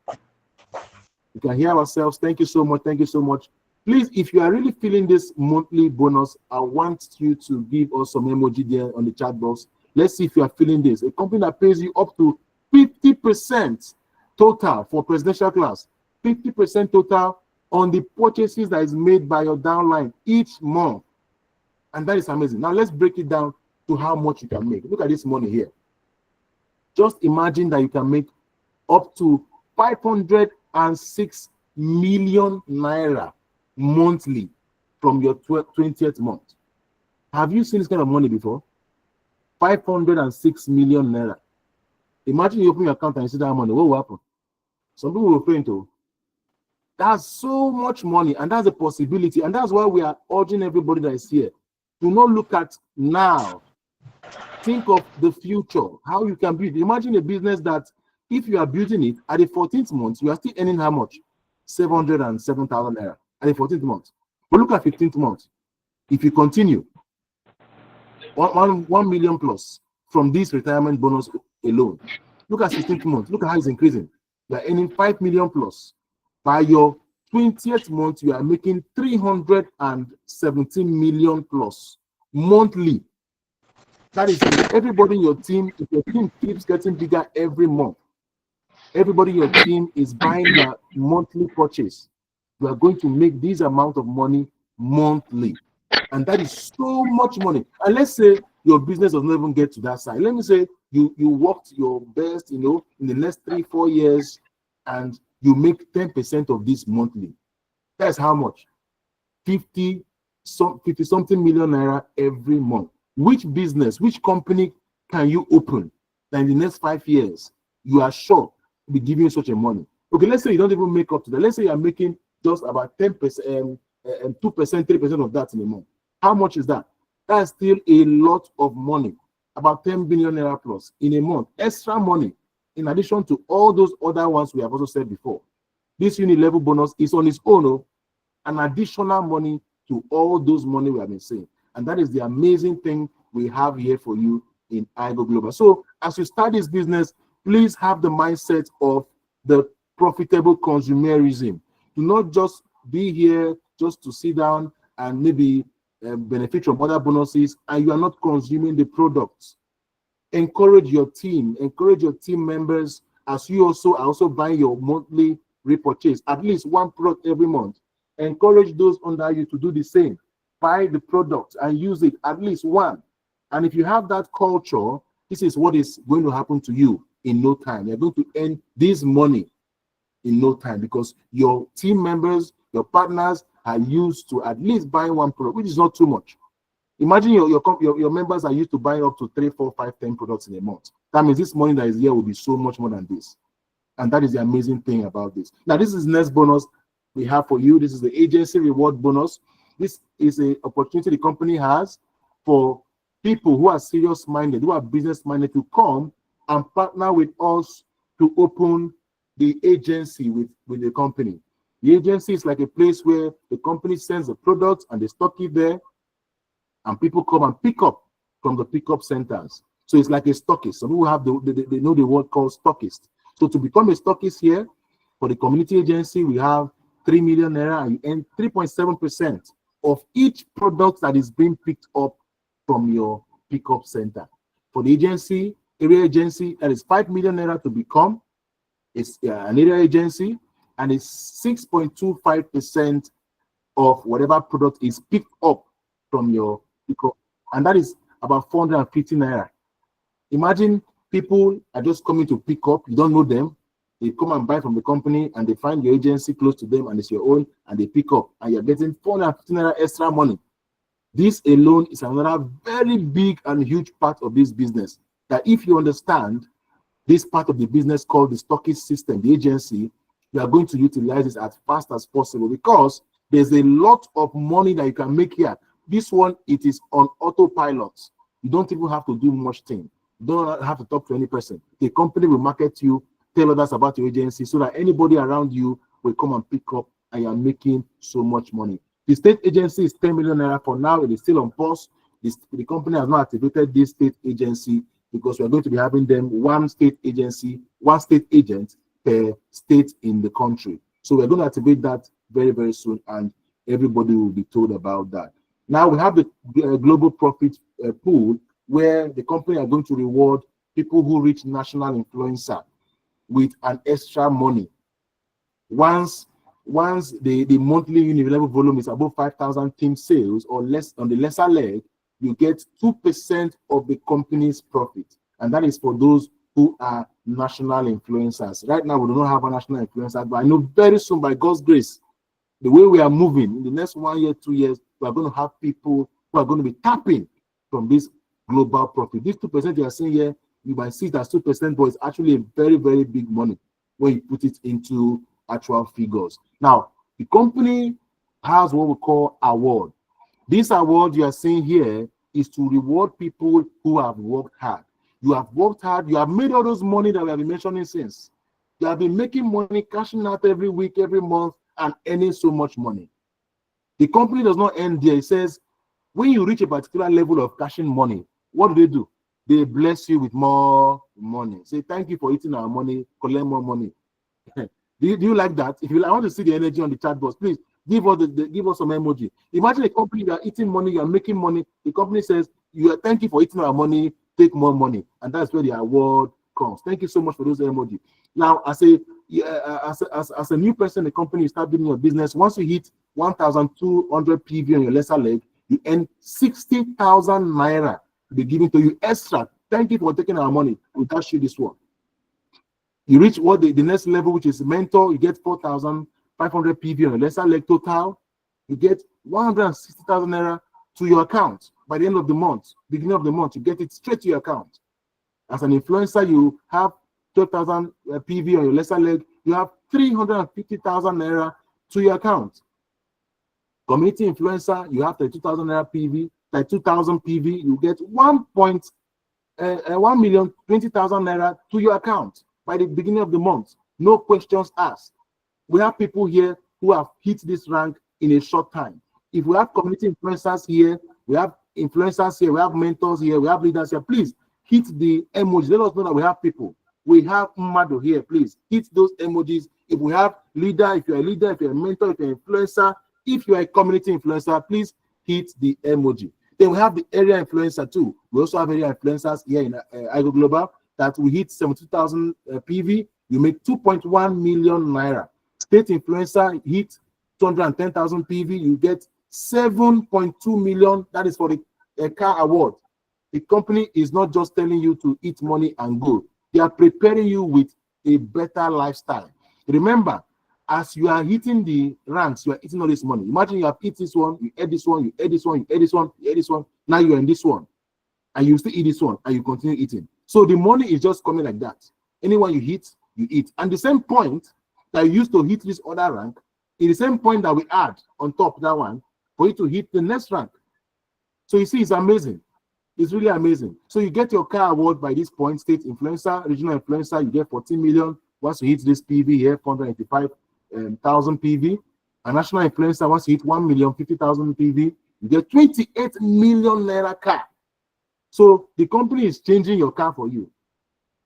hear ourselves? Thank you so much. Thank you so much. Please, if you are really feeling this monthly bonus, I want you to give us some emoji there on the chat box. Let's see if you are feeling this. A company that pays you up to 50% total for presidential class, 50% total on the purchases that is made by your downline each month. And that is amazing. Now let's break it down to how much you can make. Look at this money here. Just imagine that you can make up to 506 million naira monthly from your 20th month. Have you seen this kind of money before? 506 million naira. Imagine you open your account and you see that money. What will happen? Some people will faint. That's so much money, and that's a possibility. And that's why we are urging everybody that is here. Do not look at now. Think of the future, how you can build. Imagine a business that if you are building it at the 14th month, you are still earning how much? 707,000 naira at the 14th month. But look at 15th month. If you continue, 1 million plus from this retirement bonus alone. Look at 16th month. Look at how it's increasing. You are earning 5 million plus. By your 20th month, you are making 317 million plus monthly. That is everybody in your team. If your team keeps getting bigger every month, everybody in your team is buying their monthly purchase. You are going to make this amount of money monthly. And that is so much money. And let's say your business does not even get to that side. Let me say you worked your best, in the next 3-4 years, and you make 10% of this monthly. That's how much? 50 something million naira every month. Which business, which company can you open that in the next 5 years you are sure to be giving you such a money? Okay, let's say you don't even make up to that. Let's say you are making just about 10%, 2%, 3% of that in a month. How much is that? That's still a lot of money. About 10 billion naira plus in a month. Extra money in addition to all those other ones we have also said before. This uni-level bonus is on its own an additional money to all those money we have been saying. And that is the amazing thing we have here for you in IGO Global. So as you start this business, please have the mindset of the profitable consumerism. Do not just be here just to sit down and maybe benefit from other bonuses and you are not consuming the products. Encourage your team members as you are also buying your monthly repurchase, at least one product every month. Encourage those under you to do the same. Buy the product and use it, at least one. And if you have that culture, this is what is going to happen to you in no time. You're going to earn this money in no time, because your team members, your partners are used to at least buying one product, which is not too much. Imagine your members are used to buying up to 3, 4, 5, 10 products in a month. That means this money that is here will be so much more than this. And that is the amazing thing about this. Now, this is next bonus we have for you. This is the agency reward bonus. This is an opportunity the company has for people who are serious-minded, who are business-minded, to come and partner with us to open the agency with the company. The agency is like a place where the company sends the products and they stock it there, and people come and pick up from the pickup centers. So it's like a stockist. Some people have they know the word called stockist. So to become a stockist here for the community agency, we have 3 million naira, and you earn 3.7% of each product that is being picked up from your pickup center. For the agency, area agency, that is 5 million naira to become an area agency, and it's 6.25% of whatever product is picked up from your pickup, and that is about 450 naira. Imagine people are just coming to pick up, you don't know them, they come and buy from the company and they find your agency close to them and it's your own, and they pick up and you're getting 450 naira extra money. This alone is another very big and huge part of this business, that if you understand this part of the business called the stockist system, the agency, you are going to utilize this as fast as possible, because there's a lot of money that you can make here. This one, it is on autopilot. You don't even have to do much thing. You don't have to talk to any person. The company will market you, tell others about your agency, so that anybody around you will come and pick up, and you're making so much money. The state agency is 10 million naira for now. It is still on pause. The company has not activated this state agency, because we're going to be having them one state agency, one state agent per state in the country. So we're going to activate that very, very soon, and everybody will be told about that. Now we have the global profit pool, where the company are going to reward people who reach national influencer with an extra money. Once the monthly unit level volume is above 5,000 team sales or less on the lesser leg, you get 2% of the company's profit. And that is for those who are national influencers. Right now, we do not have a national influencer, but I know very soon, by God's grace, the way we are moving, in the next 1 year, 2 years, we are going to have people who are going to be tapping from this global profit. This 2% you are seeing here, you might see it as 2%, but it's actually a very, very big money when you put it into actual figures. Now, the company has what we call award. This award you are seeing here is to reward people who have worked hard. You have worked hard, you have made all those money that we have been mentioning since. You have been making money, cashing out every week, every month, and earning so much money. The company does not end there. It says, when you reach a particular level of cashing money, what do? They bless you with more money. Say, thank you for eating our money, collect more money. do you like that? If you, I want to see the energy on the chat box, please give us some emoji. Imagine a company, you are eating money, you are making money. The company says, thank you for eating our money, take more money. And that's where the award comes. Thank you so much for those emoji. Now, as a new person in the company, you start building your business. Once you hit 1,200 PV on your lesser leg, you earn 60,000 naira to be given to you extra. Thank you for taking our money. We'll dash you this one. You reach what the next level, which is mentor, you get 4,500 PV on your lesser leg total. You get 160,000 naira to your account by the end of the month, beginning of the month. You get it straight to your account. As an influencer, you have 12,000 PV on your lesser leg. You have 350,000 naira to your account. Community influencer, you have 32,000 naira PV, 32,000 PV, you get 1,020,000 naira to your account by the beginning of the month. No questions asked. We have people here who have hit this rank in a short time. If we have community influencers here, we have influencers here, we have mentors here, we have leaders here, please hit the emojis. Let us know that we have people. We have Mmado here, please hit those emojis. If we have leader, if you're a leader, if you're a mentor, if you're an influencer, if you're a community influencer, please hit the emoji. Then we have the area influencer too. We also have area influencers here in IGO Global that we hit 72,000 PV. You make 2.1 million naira. State influencer hit 210,000 PV. You get 7.2 million. That is for the car award. The company is not just telling you to eat money and go. They are preparing you with a better lifestyle. Remember, as you are hitting the ranks, you are eating all this money. Imagine you have eat this one, you eat this one, you eat this one, you eat this one, you eat this one. Now you're in this one, and you still eat this one, and you continue eating. So the money is just coming like that. Anyone you hit, you eat. And the same point that you used to hit this other rank is the same point that we add on top of that one for you to hit the next rank. So you see, it's amazing. It's really amazing. So you get your car award by this point, state influencer, regional influencer, you get 14 million. Once you hit this PV here, 485,000 PV. A national influencer, once you hit 1,050,000 PV, you get 28 million naira car. So the company is changing your car for you.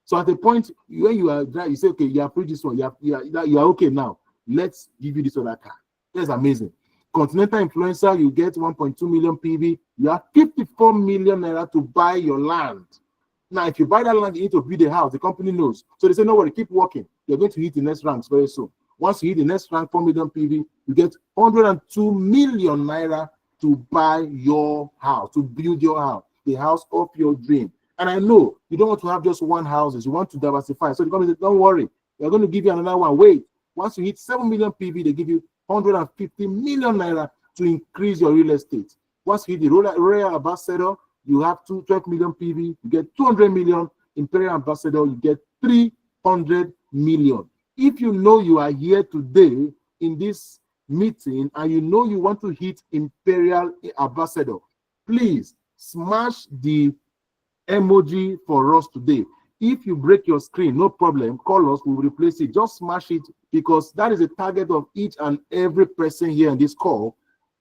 So at the point where you are there, you say, okay, you have put this one, you are okay now. Let's give you this other car. That's amazing. Continental influencer, you get 1.2 million PV. You have 54 million naira to buy your land. Now, if you buy that land, you need to build a house. The company knows. So they say, no worry, keep working. You're going to hit the next ranks very soon. Once you hit the next rank, 4 million PV, you get 102 million naira to buy your house, to build your house, the house of your dream. And I know you don't want to have just one house, you want to diversify. So the company says, don't worry, we're going to give you another one. Wait, once you hit 7 million PV, they give you 150 million naira to increase your real estate. Once you hit the Royal Ambassador, you have 12 million PV, you get 200 million. Imperial Ambassador, you get 300 million. If you know you are here today in this meeting and you know you want to hit Imperial Ambassador, please smash the emoji for us today. If you break your screen, no problem, call us, we will replace it. Just smash it, because that is the target of each and every person here in this call,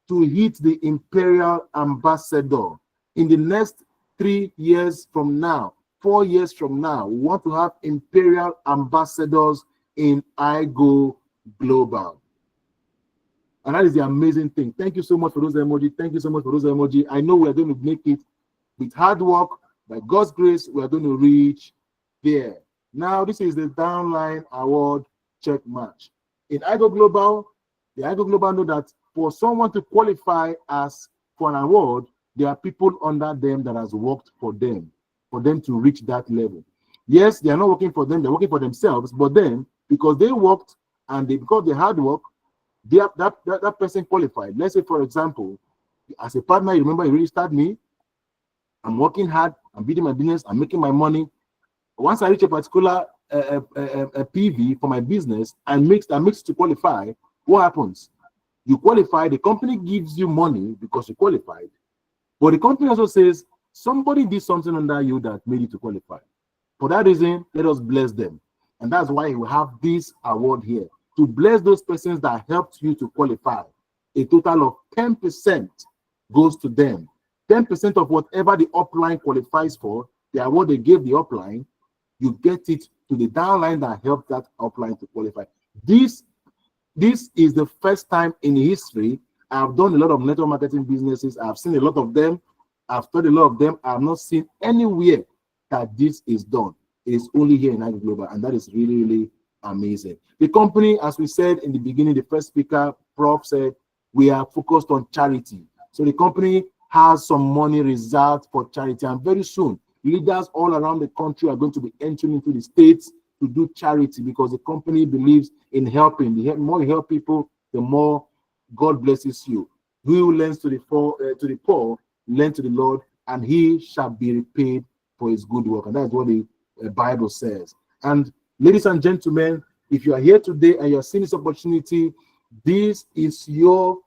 to hit the Imperial Ambassador. In the next 3 years from now, 4 years from now, we want to have Imperial Ambassadors in IGO Global. And that is the amazing thing. Thank you so much for those emojis. Thank you so much for those emojis. I know we are going to make it with hard work. By God's grace, we are going to reach there. Now, this is the Downline Award check match. In IGO Global, the IGO Global know that for someone to qualify as for an award, there are people under them that has worked for them to reach that level. Yes, they are not working for them, they're working for themselves, but then because they worked and because they hard work, that person qualified. Let's say, for example, as a partner, you remember you registered me, I'm working hard, I'm building my business, I'm making my money. Once I reach a particular PV for my business and makes to qualify, what happens? You qualify, the company gives you money because you qualified, but the company also says somebody did something under you that made you to qualify. For that reason, let us bless them. And that's why we have this award here, to bless those persons that helped you to qualify. A total of 10% goes to them. 10% of whatever the upline qualifies for, the award they gave the upline, you get it to the downline that helped that upline to qualify. This is the first time in history. I've done a lot of network marketing businesses. I've seen a lot of them. I've studied a lot of them. I've not seen anywhere that this is done. It is only here in IGO Global, and that is really, really amazing. The company, as we said in the beginning, the first speaker, Prof, said, we are focused on charity. So the company has some money reserved for charity, and very soon, leaders all around the country are going to be entering into the states to do charity, because the company believes in helping. The more you help people, the more God blesses you. He who lends to the poor, lend to the Lord, and he shall be repaid for his good work. And that's what the Bible says. And ladies and gentlemen, if you are here today and you're seeing this opportunity, this is your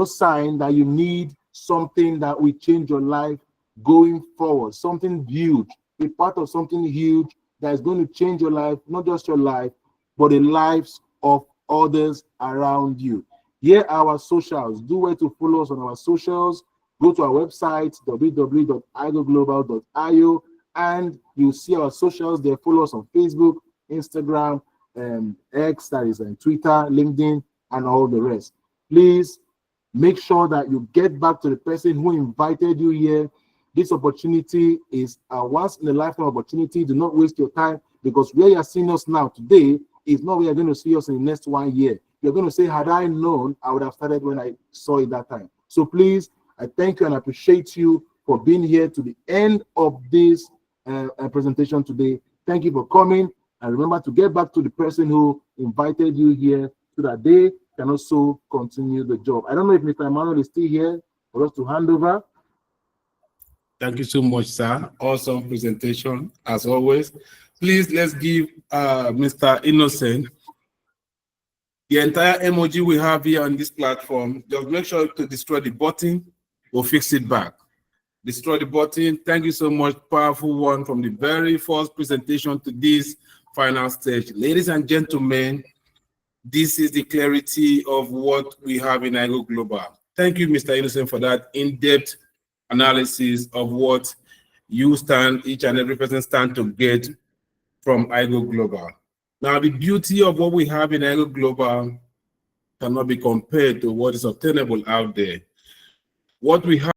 sign that you need something that will change your life going forward, something huge, be part of something huge that is going to change your life, not just your life, but the lives of others around you. Here are our socials. Do well to follow us on our socials. Go to our website, www.igoglobal.io, and you'll see our socials there. Follow us on Facebook, Instagram, X, that is, and Twitter, LinkedIn, and all the rest. Please make sure that you get back to the person who invited you here. This opportunity is a once-in-a-lifetime opportunity. Do not waste your time, because where you're seeing us now today is not where you're going to see us in the next 1 year. You're going to say, had I known, I would have started when I saw it that time. So please, I thank you and appreciate you for being here to the end of this presentation today. Thank you for coming. And remember to get back to the person who invited you here so that they can also continue the job. I don't know if Mr. Emmanuel is still here for us to hand over. Thank you so much, sir. Awesome presentation, as always. Please, let's give Mr. Innocent the entire emoji we have here on this platform. Just make sure to destroy the button or fix it back. Destroy the button. Thank you so much. Powerful one from the very first presentation to this final stage. Ladies and gentlemen, this is the clarity of what we have in IGO Global. Thank you, Mr. Innocent, for that in-depth analysis of what you stand, each and every person stand to get from IGO Global. Now, the beauty of what we have in IGO Global cannot be compared to what is obtainable out there. What we have